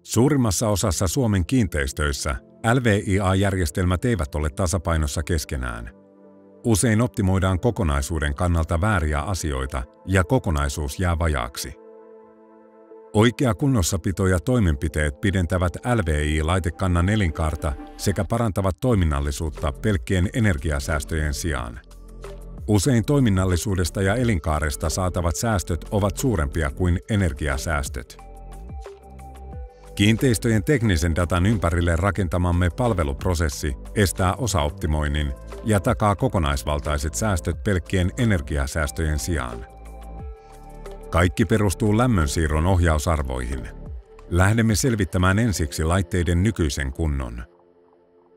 Suurimmassa osassa Suomen kiinteistöissä LVIA-järjestelmät eivät ole tasapainossa keskenään. Usein optimoidaan kokonaisuuden kannalta vääriä asioita ja kokonaisuus jää vajaaksi. Oikea kunnossapito ja toimenpiteet pidentävät LVI-laitekannan elinkaarta sekä parantavat toiminnallisuutta pelkkien energiasäästöjen sijaan. Usein toiminnallisuudesta ja elinkaaresta saatavat säästöt ovat suurempia kuin energiasäästöt. Kiinteistöjen teknisen datan ympärille rakentamamme palveluprosessi estää osaoptimoinnin ja takaa kokonaisvaltaiset säästöt pelkkien energiasäästöjen sijaan. Kaikki perustuu lämmönsiirron ohjausarvoihin. Lähdemme selvittämään ensiksi laitteiden nykyisen kunnon.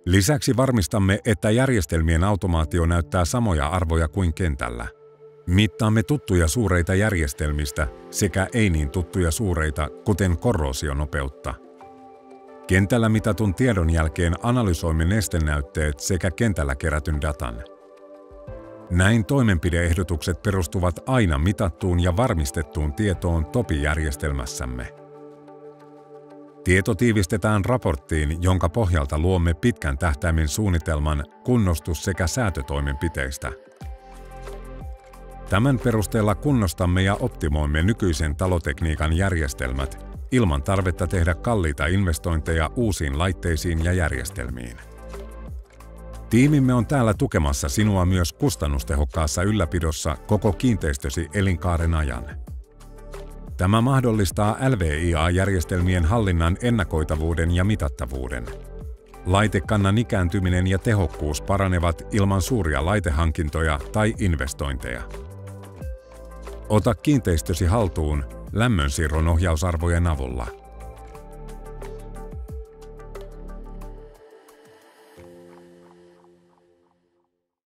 Lisäksi varmistamme, että järjestelmien automaatio näyttää samoja arvoja kuin kentällä. Mittaamme tuttuja suureita järjestelmistä sekä ei niin tuttuja suureita, kuten korroosionopeutta. Kentällä mitatun tiedon jälkeen analysoimme nestenäytteet sekä kentällä kerätyn datan. Näin toimenpideehdotukset perustuvat aina mitattuun ja varmistettuun tietoon TOPI-järjestelmässämme. Tieto tiivistetään raporttiin, jonka pohjalta luomme pitkän tähtäimen suunnitelman kunnostus- sekä säätötoimenpiteistä. Tämän perusteella kunnostamme ja optimoimme nykyisen talotekniikan järjestelmät ilman tarvetta tehdä kalliita investointeja uusiin laitteisiin ja järjestelmiin. Tiimimme on täällä tukemassa sinua myös kustannustehokkaassa ylläpidossa koko kiinteistösi elinkaaren ajan. Tämä mahdollistaa LVIA-järjestelmien hallinnan ennakoitavuuden ja mitattavuuden. Laitekannan ikääntyminen ja tehokkuus paranevat ilman suuria laitehankintoja tai investointeja. Ota kiinteistösi haltuun lämmönsiirron ohjausarvojen avulla.